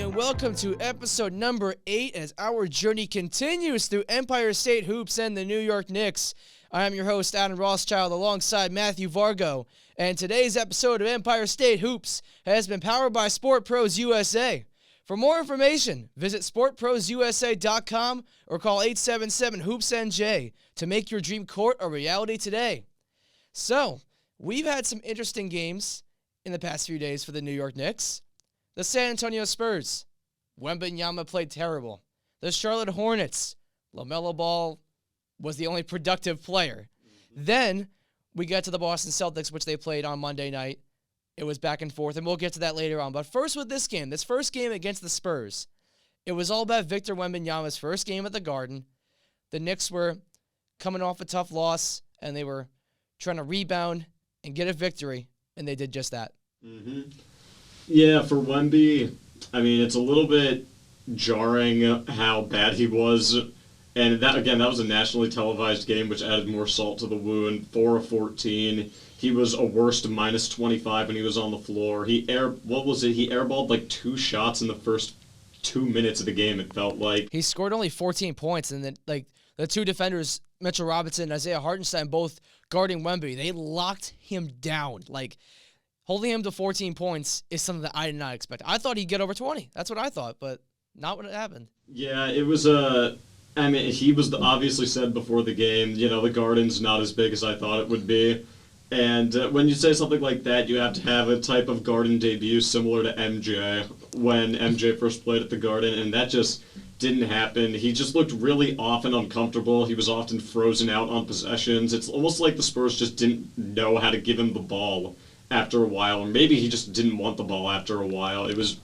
and welcome to episode number 8 as our journey continues through Empire State Hoops and the New York Knicks. I am your host, Adam Rothschild, alongside Matthew Vargo, and today's episode of Empire State Hoops has been powered by Sport Pros USA. For more information, visit sportprosusa.com or call 877-HOOPS-NJ to make your dream court a reality today. So, we've had some interesting games in the past few days for the New York Knicks. The San Antonio Spurs, Wembanyama played terrible. The Charlotte Hornets, LaMelo Ball was the only productive player. Then we got to the Boston Celtics, which they played on Monday night. It was back and forth, and we'll get to that later on. But first with this first game against the Spurs, it was all about Victor Wembanyama's first game at the Garden. The Knicks were coming off a tough loss, and they were trying to rebound and get a victory, and they did just that. Mm-hmm. Yeah, for Wemby, I mean, it's a little bit jarring how bad he was. And that was a nationally televised game, which added more salt to the wound. 4 of 14. He was a worst minus 25 when he was on the floor. He airballed like 2 shots in the first 2 minutes of the game, it felt like. He scored only 14 points, and then the two defenders, Mitchell Robinson and Isaiah Hartenstein, both guarding Wemby, they locked him down. Holding him to 14 points is something that I did not expect. I thought he'd get over 20. That's what I thought, but not what happened. Yeah, it was he was obviously said before the game, the Garden's not as big as I thought it would be. And when you say something like that, you have to have a type of Garden debut similar to MJ when MJ first played at the Garden, and that just didn't happen. He just looked really off and uncomfortable. He was often frozen out on possessions. It's almost like the Spurs just didn't know how to give him the ball after a while, or maybe he just didn't want the ball after a while. It was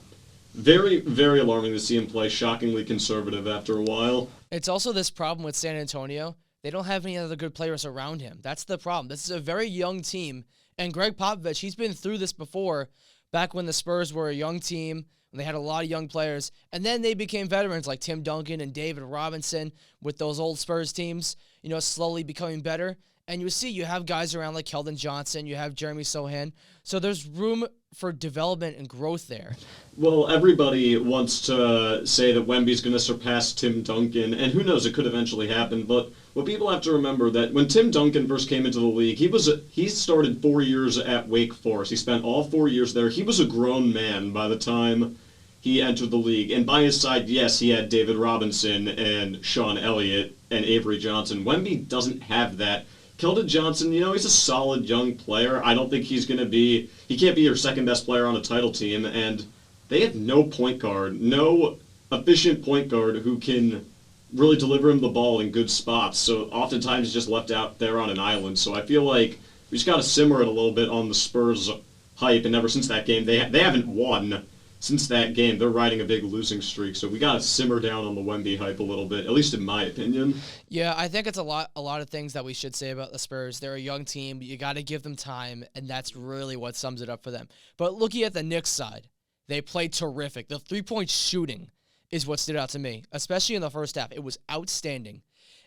very, very alarming to see him play shockingly conservative after a while. It's also this problem with San Antonio. They don't have any other good players around him. That's the problem. This is a very young team, and Greg Popovich, he's been through this before, back when the Spurs were a young team, and they had a lot of young players, and then they became veterans like Tim Duncan and David Robinson with those old Spurs teams, slowly becoming better. And you have guys around like Keldon Johnson, you have Jeremy Sohan, so there's room for development and growth there. Well, everybody wants to say that Wemby's going to surpass Tim Duncan, and who knows, it could eventually happen, but what people have to remember that when Tim Duncan first came into the league, he started 4 years at Wake Forest. He spent all 4 years there. He was a grown man by the time he entered the league, and by his side, yes, he had David Robinson and Sean Elliott and Avery Johnson. Wemby doesn't have that. Keldon Johnson, he's a solid young player. I don't think he can't be your second best player on a title team, and they have no point guard, no efficient point guard who can really deliver him the ball in good spots. So oftentimes he's just left out there on an island. So I feel like we just got to simmer it a little bit on the Spurs hype, and ever since that game, they haven't won. Since that game, they're riding a big losing streak, so we got to simmer down on the Wemby hype a little bit, at least in my opinion. Yeah, I think it's a lot of things that we should say about the Spurs. They're a young team, but you got to give them time, and that's really what sums it up for them. But looking at the Knicks side, they played terrific. The three-point shooting is what stood out to me, especially in the first half. It was outstanding.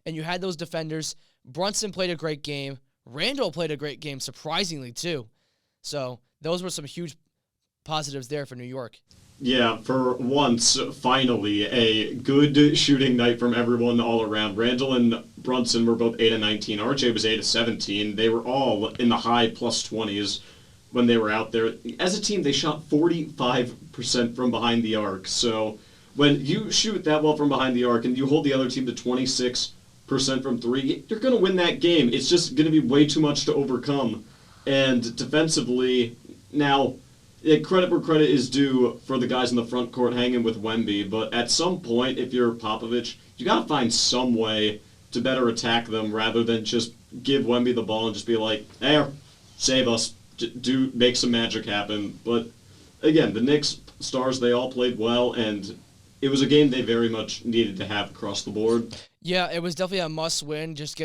And you had those defenders. Brunson played a great game. Randall played a great game, surprisingly, too. So those were some huge positives there for New York. Yeah, for once, finally, a good shooting night from everyone all around. Randall and Brunson were both 8 of 19. RJ was 8 of 17. They were all in the high plus 20s when they were out there. As a team, they shot 45% from behind the arc. So when you shoot that well from behind the arc and you hold the other team to 26% from 3, you're going to win that game. It's just going to be way too much to overcome. And defensively, now, credit where credit is due for the guys in the front court hanging with Wemby, but at some point, if you're Popovich, you got to find some way to better attack them rather than just give Wemby the ball and just be like, hey, save us, make some magic happen. But again, the Knicks stars, they all played well, and it was a game they very much needed to have across the board. Yeah, it was definitely a must-win. Just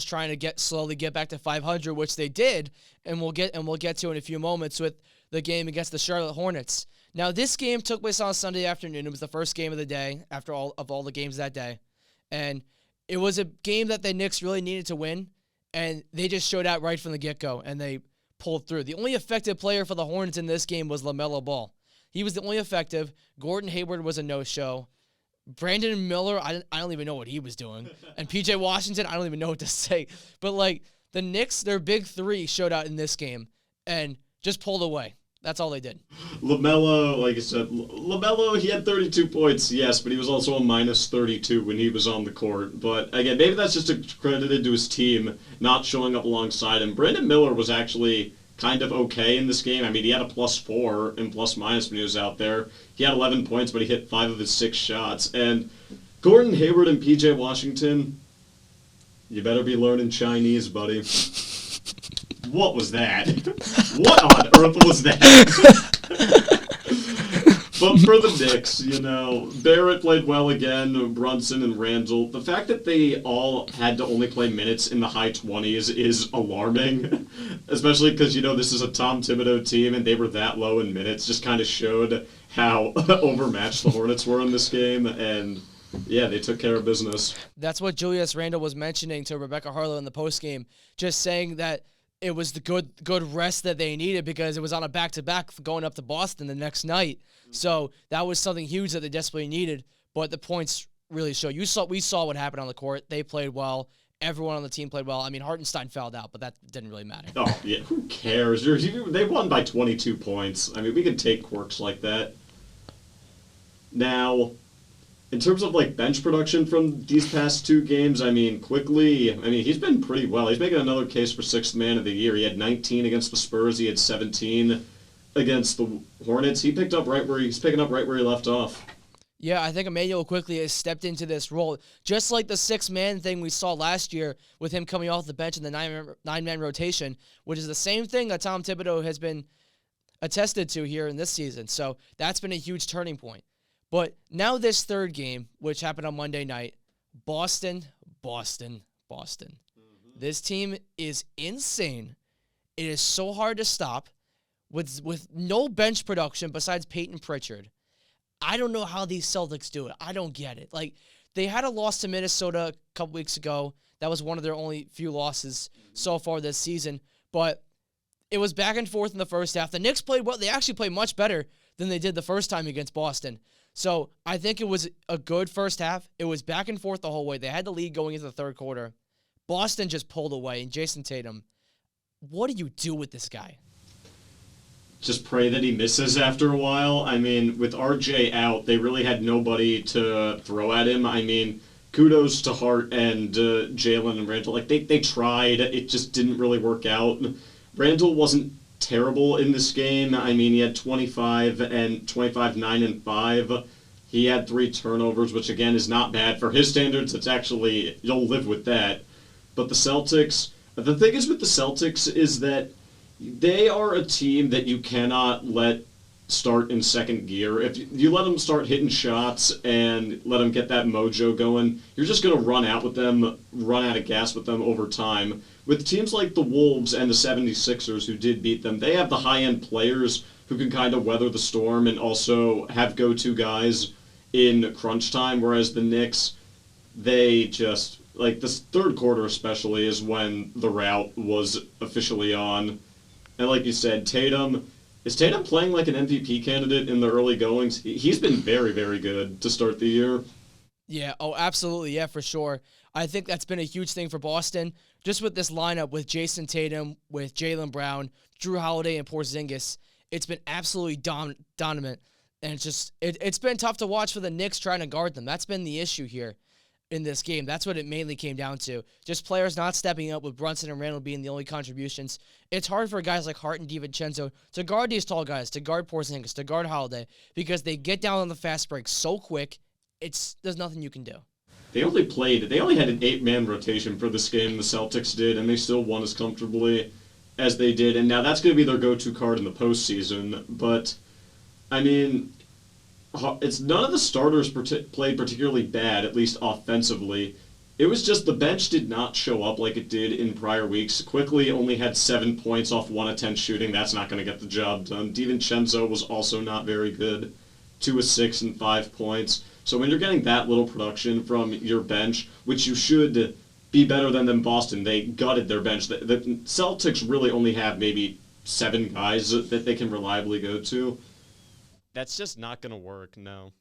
trying to slowly get back to 500, which they did, and we'll get to in a few moments with the game against the Charlotte Hornets. Now, this game took place on Sunday afternoon. It was the first game of the day after all the games that day. And it was a game that the Knicks really needed to win, and they just showed out right from the get-go, and they pulled through. The only effective player for the Hornets in this game was LaMelo Ball. He was the only effective. Gordon Hayward was a no-show. Brandon Miller, I don't even know what he was doing. And P.J. Washington, I don't even know what to say. But, like, the Knicks, their big three showed out in this game and just pulled away. That's all they did. LaMelo, like I said, LaMelo, he had 32 points, yes, but he was also a minus 32 when he was on the court. But, again, maybe that's just accredited to his team not showing up alongside him. Brandon Miller was actually kind of okay in this game. I mean, he had a +4 and +- when he was out there. He had 11 points, but he hit 5 of his 6 shots. And Gordon Hayward and P.J. Washington, you better be learning Chinese, buddy. What was that? What on earth was that? But for the Knicks, Barrett played well again, Brunson and Randall. The fact that they all had to only play minutes in the high 20s is alarming, especially because, this is a Tom Thibodeau team and they were that low in minutes. Just kind of showed how overmatched the Hornets were in this game, and yeah, they took care of business. That's what Julius Randle was mentioning to Rebecca Harlow in the postgame, just saying that it was the good rest that they needed because it was on a back-to-back going up to Boston the next night. So that was something huge that they desperately needed, but the points really show. We saw what happened on the court. They played well. Everyone on the team played well. I mean, Hartenstein fouled out, but that didn't really matter. Oh, yeah, who cares? They won by 22 points. I mean, we can take quirks like that. Now, in terms of, bench production from these past 2 games, quickly, he's been pretty well. He's making another case for 6th man of the year. He had 19 against the Spurs. He had 17 against the Hornets. He's picking up right where he left off. Yeah, I think Emmanuel quickly has stepped into this role. Just like the 6-man thing we saw last year with him coming off the bench in the 9-man rotation, which is the same thing that Tom Thibodeau has been attested to here in this season. So that's been a huge turning point. But now this third game, which happened on Monday night, Boston. This team is insane. It is so hard to stop with no bench production besides Peyton Pritchard. I don't know how these Celtics do it. I don't get it. They had a loss to Minnesota a couple weeks ago. That was one of their only few losses so far this season. But it was back and forth in the first half. The Knicks played well. They actually played much better than they did the first time against Boston. So I think it was a good first half. It was back and forth the whole way. They had the lead going into the third quarter. Boston just pulled away. And Jason Tatum, what do you do with this guy? Just pray that he misses after a while. With RJ out, they really had nobody to throw at him. Kudos to Hart and Jalen and Randall. They tried. It just didn't really work out. Randall wasn't terrible in this game. He had 25, 9, and 5. He had 3 turnovers, which, again, is not bad. For his standards, it's actually, you'll live with that. But the Celtics, the thing is with the Celtics is that they are a team that you cannot let start in second gear. If you let them start hitting shots and let them get that mojo going, you're just going to run out of gas with them over time. With teams like the Wolves and the 76ers who did beat them, they have the high-end players who can kind of weather the storm and also have go-to guys in crunch time, whereas the Knicks, they just, this third quarter especially is when the rout was officially on. And like you said, is Tatum playing like an MVP candidate in the early goings? He's been very, very good to start the year. Yeah, absolutely. Yeah, for sure. I think that's been a huge thing for Boston. Just with this lineup with Jason Tatum, with Jaylen Brown, Drew Holiday, and Porzingis, it's been absolutely dominant. And it's been tough to watch for the Knicks trying to guard them. That's been the issue here in this game. That's what it mainly came down to. Just players not stepping up with Brunson and Randall being the only contributions. It's hard for guys like Hart and DiVincenzo to guard these tall guys, to guard Porzingis, to guard Holiday, because they get down on the fast break so quick, there's nothing you can do. They only had an 8-man rotation for this game, the Celtics did, and they still won as comfortably as they did. And now that's going to be their go-to card in the postseason. But, it's none of the starters played particularly bad, at least offensively. It was just the bench did not show up like it did in prior weeks. Quickly only had 7 points off 1 of 10 shooting. That's not going to get the job done. DiVincenzo was also not very good. 2 of 6 and 5 points. So when you're getting that little production from your bench, which you should be better than Boston, they gutted their bench. The Celtics really only have maybe 7 guys that they can reliably go to. that's just not going to work, no.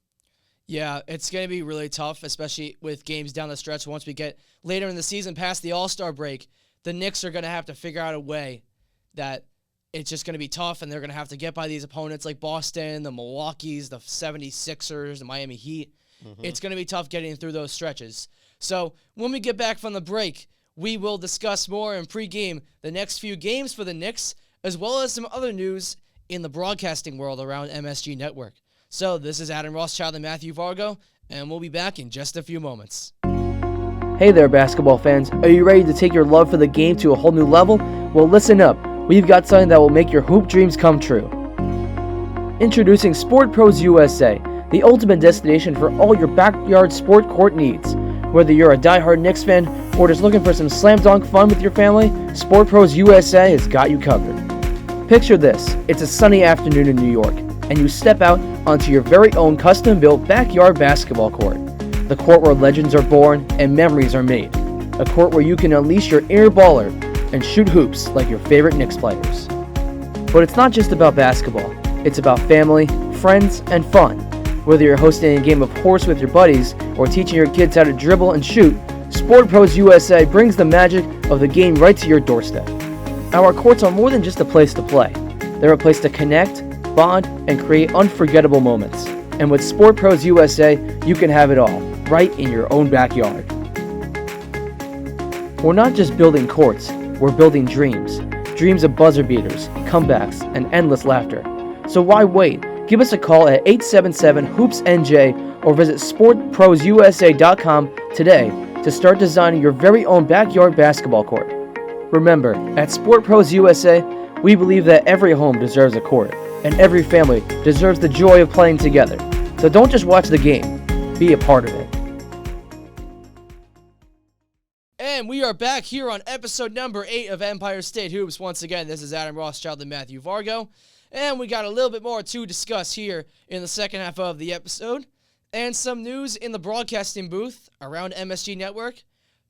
Yeah, it's going to be really tough, especially with games down the stretch. Once we get later in the season past the All-Star break, the Knicks are going to have to figure out a way that it's just going to be tough, and they're going to have to get by these opponents like Boston, the Milwaukees, the 76ers, the Miami Heat. It's going to be tough getting through those stretches. So when we get back from the break, we will discuss more and pregame the next few games for the Knicks, as well as some other news in the broadcasting world around MSG Network. So this is Adam Rothschild and Matthew Vargo, and we'll be back in just a few moments. Hey there, basketball fans. Are you ready to take your love for the game to a whole new level? Well, listen up. We've got something that will make your hoop dreams come true. Introducing Sport Pros USA, the ultimate destination for all your backyard sport court needs. Whether you're a diehard Knicks fan or just looking for some slam dunk fun with your family, Sport Pros USA has got you covered. Picture this. It's a sunny afternoon in New York, and you step out onto your very own custom-built backyard basketball court. The court where legends are born and memories are made. A court where you can unleash your inner baller and shoot hoops like your favorite Knicks players. But it's not just about basketball. It's about family, friends, and fun. Whether you're hosting a game of horse with your buddies or teaching your kids how to dribble and shoot, Sport Pros USA brings the magic of the game right to your doorstep. Our courts are more than just a place to play. They're a place to connect, bond, and create unforgettable moments. And with Sport Pros USA, you can have it all, right in your own backyard. We're not just building courts, we're building dreams. Dreams of buzzer beaters, comebacks, and endless laughter. So why wait? Give us a call at 877-HOOPS-NJ or visit sportprosusa.com today to start designing your very own backyard basketball court. Remember, at Sport Pros USA, we believe that every home deserves a court, and every family deserves the joy of playing together. So don't just watch the game, be a part of it. And we are back here on episode number 8 of Empire State Hoops. Once again, this is Adam Rothschild and Matthew Vargo. And we got a little bit more to discuss here in the second half of the episode. And some news in the broadcasting booth around MSG Network.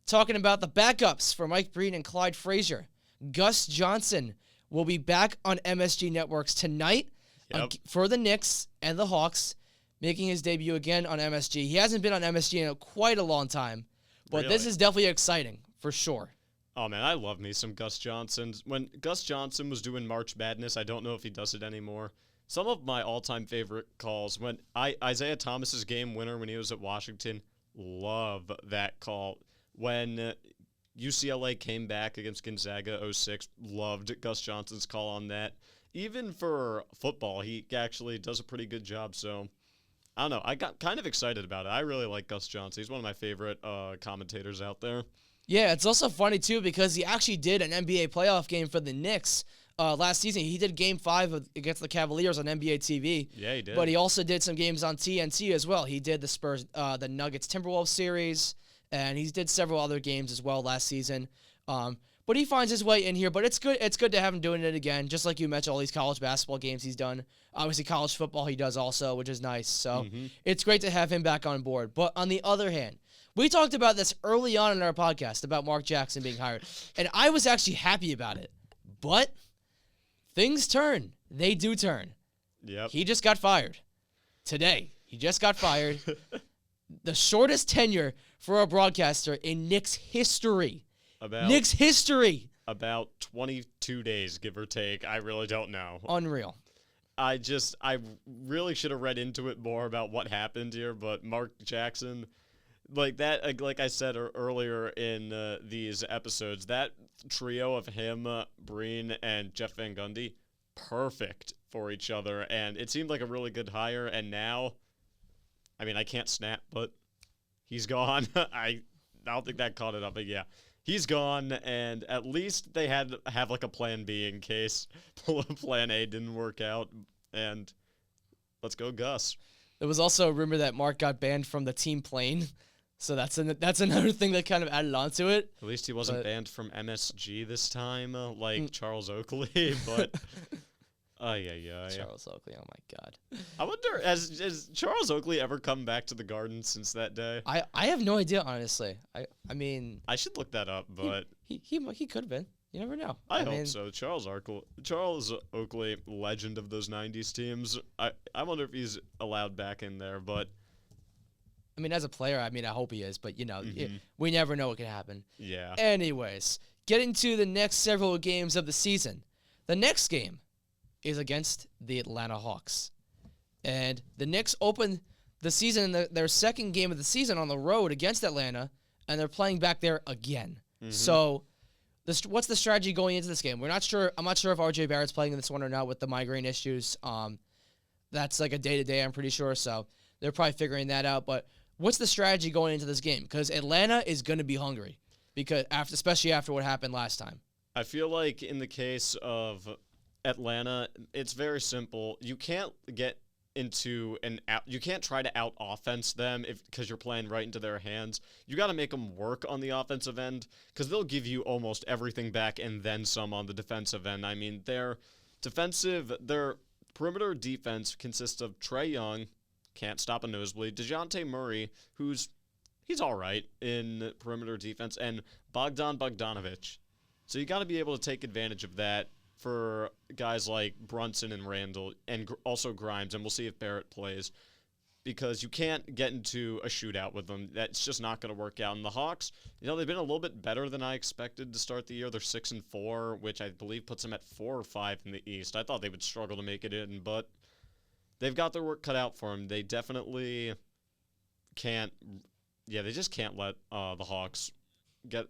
Talking about the backups for Mike Breen and Clyde Frazier. Gus Johnson will be back on MSG Networks tonight for the Knicks and the Hawks, making his debut again on MSG. He hasn't been on MSG in quite a long time, but This is definitely exciting, for sure. Oh, man, I love me some Gus Johnson. When Gus Johnson was doing March Madness, I don't know if he does it anymore. Some of my all-time favorite calls, when Isaiah Thomas's game winner when he was at Washington, love that call. When UCLA came back against Gonzaga 06, loved Gus Johnson's call on that. Even for football, he actually does a pretty good job, so I don't know. I got kind of excited about it. I really like Gus Johnson. He's one of my favorite commentators out there. Yeah, it's also funny, too, because he actually did an NBA playoff game for the Knicks last season. He did Game 5 against the Cavaliers on NBA TV. Yeah, he did. But he also did some games on TNT as well. He did the Spurs, the Nuggets-Timberwolves series, and he did several other games as well last season. But he finds his way in here. But it's good. It's good to have him doing it again. Just like you mentioned, all these college basketball games he's done. Obviously, college football he does also, which is nice. So it's great to have him back on board. But on the other hand, we talked about this early on in our podcast about Mark Jackson being hired, and I was actually happy about it. But things turn. They do turn. Yep. He just got fired today. He just got fired. The shortest tenure for a broadcaster in Knicks history. Knicks history. About 22 days, give or take. I really don't know. Unreal. I really should have read into it more about what happened here, but Mark Jackson, like that, like I said earlier in these episodes, that trio of him, Breen, and Jeff Van Gundy, perfect for each other, and it seemed like a really good hire, and now, I mean, I can't snap, but he's gone. I don't think that caught it up, but yeah. He's gone, and at least they had to have like a plan B in case plan A didn't work out. And let's go, Gus. There was also a rumor that Mark got banned from the team plane, so that's another thing that kind of added on to it. At least he wasn't banned from MSG this time, like Charles Oakley. But yeah. Charles Oakley, oh my God. I wonder, has Charles Oakley ever come back to the Garden since that day? I have no idea, honestly. I mean, I should look that up, but he could have been. You never know. I hope so. Charles Oakley, legend of those 90s teams. I wonder if he's allowed back in there, but... I mean, as a player, I hope he is, but, we never know what can happen. Yeah. Anyways, getting to the next several games of the season. The next game is against the Atlanta Hawks. And the Knicks open the season in their second game of the season on the road against Atlanta, and they're playing back there again. So, what's the strategy going into this game? We're not sure. I'm not sure if RJ Barrett's playing in this one or not with the migraine issues. That's like a day-to-day, I'm pretty sure. So, they're probably figuring that out. But what's the strategy going into this game? Because Atlanta is going to be hungry, especially after what happened last time. I feel like in the case of Atlanta, it's very simple. You can't get you can't try to out-offense them because you're playing right into their hands. You got to make them work on the offensive end because they'll give you almost everything back and then some on the defensive end. I mean, their perimeter defense consists of Trae Young, can't stop a nosebleed, DeJounte Murray, he's all right in perimeter defense, and Bogdan Bogdanovic. So you got to be able to take advantage of that for guys like Brunson and Randall, and also Grimes, and we'll see if Barrett plays, because you can't get into a shootout with them. That's just not going to work out. And the Hawks, they've been a little bit better than I expected to start the year. They're 6-4, which I believe puts them at 4 or 5 in the East. I thought they would struggle to make it in, but they've got their work cut out for them. They definitely can't. Yeah, they just can't let the Hawks get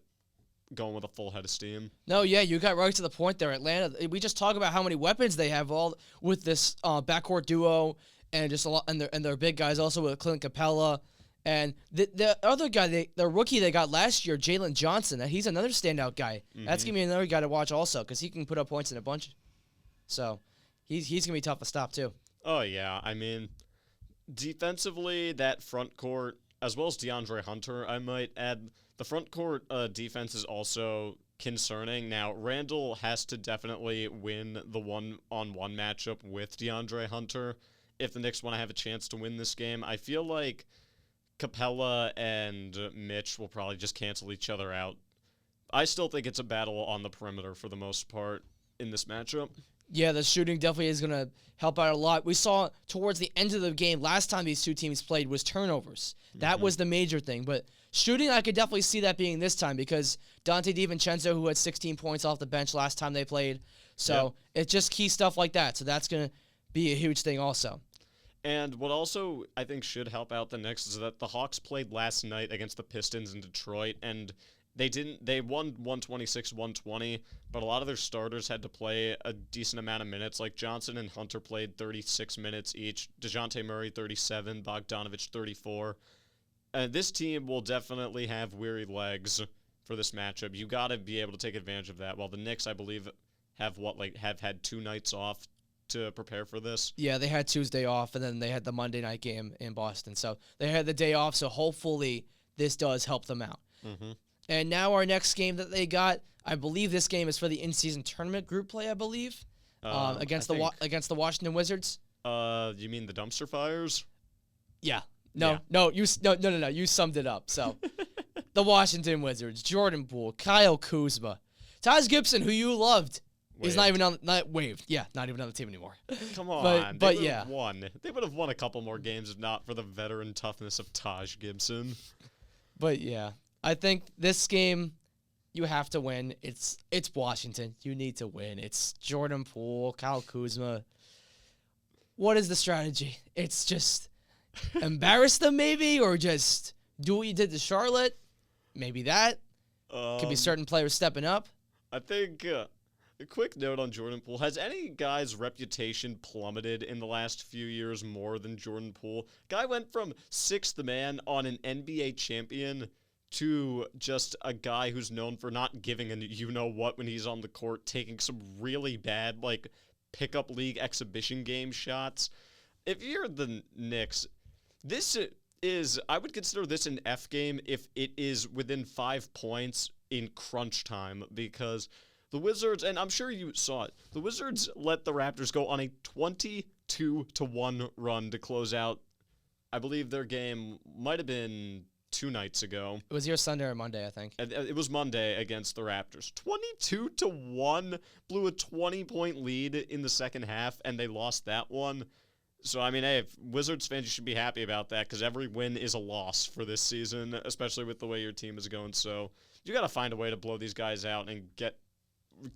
going with a full head of steam. No, yeah, you got right to the point there. Atlanta, we just talk about how many weapons they have all with this backcourt duo, and just a lot, and their big guys also with Clint Capella, and the other guy, the rookie they got last year, Jalen Johnson. He's another standout guy. That's gonna be another guy to watch also, because he can put up points in a bunch. So he's gonna be tough to stop too. Oh yeah, I mean, defensively, that front court, as well as DeAndre Hunter, I might add. The front court defense is also concerning. Now, Randall has to definitely win the one-on-one matchup with DeAndre Hunter if the Knicks want to have a chance to win this game. I feel like Capella and Mitch will probably just cancel each other out. I still think it's a battle on the perimeter for the most part in this matchup. Yeah, the shooting definitely is going to help out a lot. We saw towards the end of the game, last time these two teams played, was turnovers. That was the major thing. But shooting, I could definitely see that being this time, because Dante DiVincenzo, who had 16 points off the bench last time they played. So it's just key stuff like that. So that's going to be a huge thing also. And what also I think should help out the Knicks is that the Hawks played last night against the Pistons in Detroit, and they won 126-120, but a lot of their starters had to play a decent amount of minutes. Like Johnson and Hunter played 36 minutes each, DeJounte Murray 37, Bogdanovic 34. And this team will definitely have weary legs for this matchup. You got to be able to take advantage of that. While the Knicks, I believe, have had 2 nights off to prepare for this. Yeah, they had Tuesday off, and then they had the Monday night game in Boston. So they had the day off, so hopefully this does help them out. And now our next game that they got, I believe this game is for the in-season tournament group play, I believe, against the Washington Wizards. You mean the dumpster fires? Yeah. No, you summed it up. So, the Washington Wizards, Jordan Poole, Kyle Kuzma, Taj Gibson, who you loved, is not even on the team anymore. Come on, but yeah, they would have won a couple more games if not for the veteran toughness of Taj Gibson. But yeah, I think this game you have to win. It's Washington. You need to win. It's Jordan Poole, Kyle Kuzma. What is the strategy? It's just embarrass them maybe, or just do what you did to Charlotte. Maybe that. Could be certain players stepping up. I think a quick note on Jordan Poole. Has any guy's reputation plummeted in the last few years more than Jordan Poole? Guy went from 6th man on an NBA champion to just a guy who's known for not giving a you-know-what when he's on the court, taking some really bad, pickup league exhibition game shots. If you're the Knicks, I would consider this an F game if it is within 5 points in crunch time, because the Wizards, and I'm sure you saw it, the Wizards let the Raptors go on a 22-1 run to close out. I believe their game might have been 2 nights ago. It was here Sunday or Monday, I think. It was Monday against the Raptors. 22-1, blew a 20-point lead in the second half, and they lost that one. So, I mean, hey, if Wizards fans, you should be happy about that because every win is a loss for this season, especially with the way your team is going. So, you got to find a way to blow these guys out and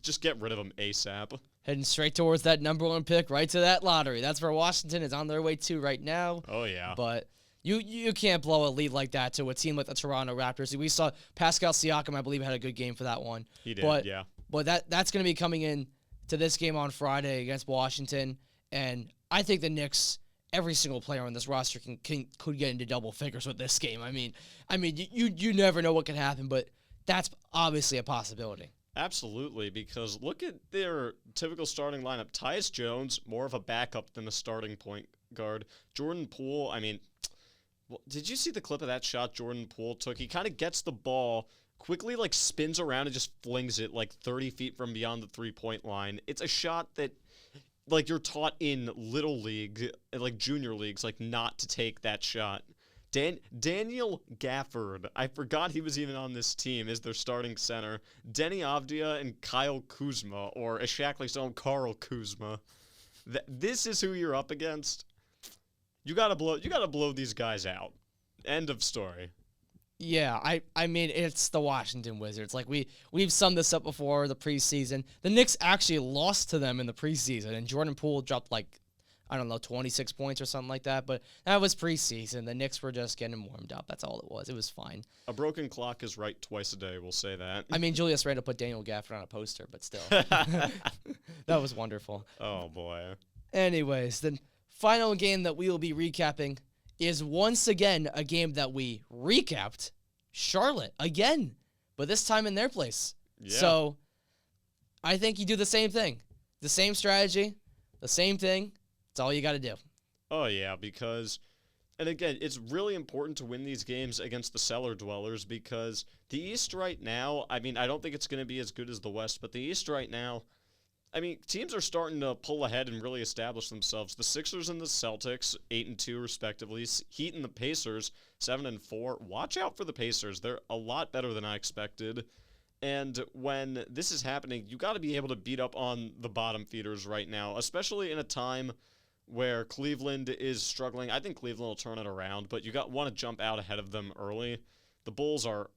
just get rid of them ASAP. Heading straight towards that number 1 pick, right to that lottery. That's where Washington is on their way to right now. Oh, yeah. But you can't blow a lead like that to a team like the Toronto Raptors. We saw Pascal Siakam, I believe, had a good game for that one. He did, yeah. But that's going to be coming in to this game on Friday against Washington. And I think the Knicks, every single player on this roster could get into double figures with this game. I mean, you never know what can happen, but that's obviously a possibility. Absolutely, because look at their typical starting lineup. Tyus Jones, more of a backup than a starting point guard. Jordan Poole, I mean, did you see the clip of that shot Jordan Poole took? He kind of gets the ball, quickly like spins around and just flings it like 30 feet from beyond the three-point line. It's a shot that like you're taught in little league, like junior leagues, like not to take that shot. Daniel Gafford, I forgot he was even on this team, is their starting center. Denny Avdia and Kyle Kuzma, or as Shackley's own Carl Kuzma. This is who you're up against. You gotta blow these guys out. End of story. Yeah, I mean, it's the Washington Wizards. Like, we've summed this up before the preseason. The Knicks actually lost to them in the preseason, and Jordan Poole dropped, like, I don't know, 26 points or something like that. But that was preseason. The Knicks were just getting warmed up. That's all it was. It was fine. A broken clock is right twice a day, we'll say that. I mean, Julius Randle put Daniel Gafford on a poster, but still. That was wonderful. Oh, boy. Anyways, the final game that we will be recapping is once again a game that we recapped. Charlotte, again. But this time in their place. Yeah. So, I think you do the same thing. The same strategy. The same thing. That's all you got to do. Oh, yeah, because, and again, it's really important to win these games against the cellar dwellers because the East right now, I mean, I don't think it's going to be as good as the West, but the East right now, I mean, teams are starting to pull ahead and really establish themselves. The Sixers and the Celtics, 8-2 respectively. Heat and the Pacers, 7-4. Watch out for the Pacers. They're a lot better than I expected. And when this is happening, you got to be able to beat up on the bottom feeders right now, especially in a time where Cleveland is struggling. I think Cleveland will turn it around, but you want to jump out ahead of them early. The Bulls are,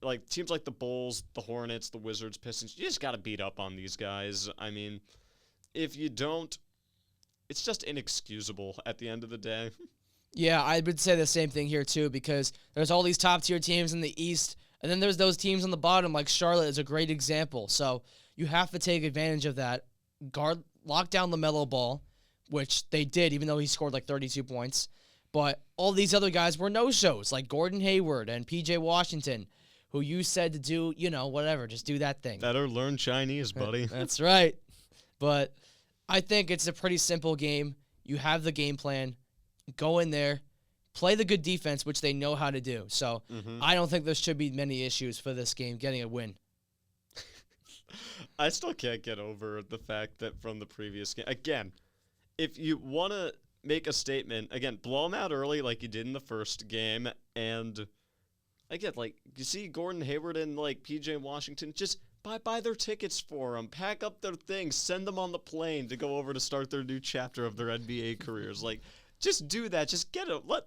like, teams like the Bulls, the Hornets, the Wizards, Pistons, you just got to beat up on these guys. I mean, if you don't, it's just inexcusable at the end of the day. Yeah, I would say the same thing here, too, because there's all these top-tier teams in the East, and then there's those teams on the bottom, like Charlotte is a great example. So you have to take advantage of that. Lock down LaMelo Ball, which they did, even though he scored like 32 points. But all these other guys were no-shows, like Gordon Hayward and P.J. Washington, who you said to do, whatever, just do that thing. Better learn Chinese, buddy. That's right. But I think it's a pretty simple game. You have the game plan. Go in there. Play the good defense, which they know how to do. So I don't think there should be many issues for this game getting a win. I still can't get over the fact that from the previous game, again, if you want to make a statement, again, blow them out early like you did in the first game, and again, like, you see Gordon Hayward and, like, P.J. Washington, just buy their tickets for them, pack up their things, send them on the plane to go over to start their new chapter of their NBA careers. Like, just do that. Just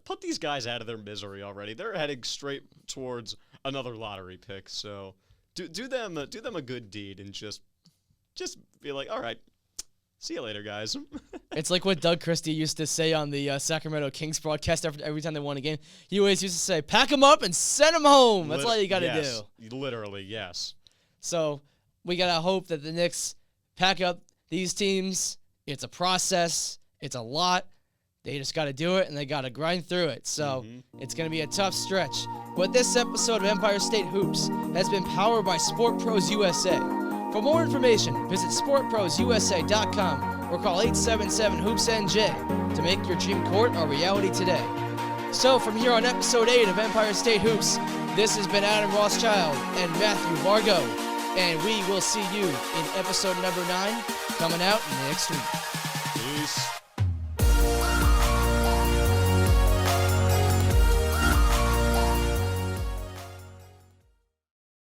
put these guys out of their misery already. They're heading straight towards another lottery pick, so do them a good deed and just be like, all right, see you later, guys. It's like what Doug Christie used to say on the Sacramento Kings broadcast every time they won a game. He always used to say, pack them up and send them home. That's all you got to do. Literally, yes. So we got to hope that the Knicks pack up these teams. It's a process. It's a lot. They just got to do it, and they got to grind through it. So it's going to be a tough stretch. But this episode of Empire State Hoops has been powered by Sport Pros USA. For more information, visit sportprosusa.com or call 877-HOOPS-NJ to make your dream court a reality today. So from here on episode 8 of Empire State Hoops, this has been Adam Rothschild and Matthew Vargo, and we will see you in episode number 9 coming out next week.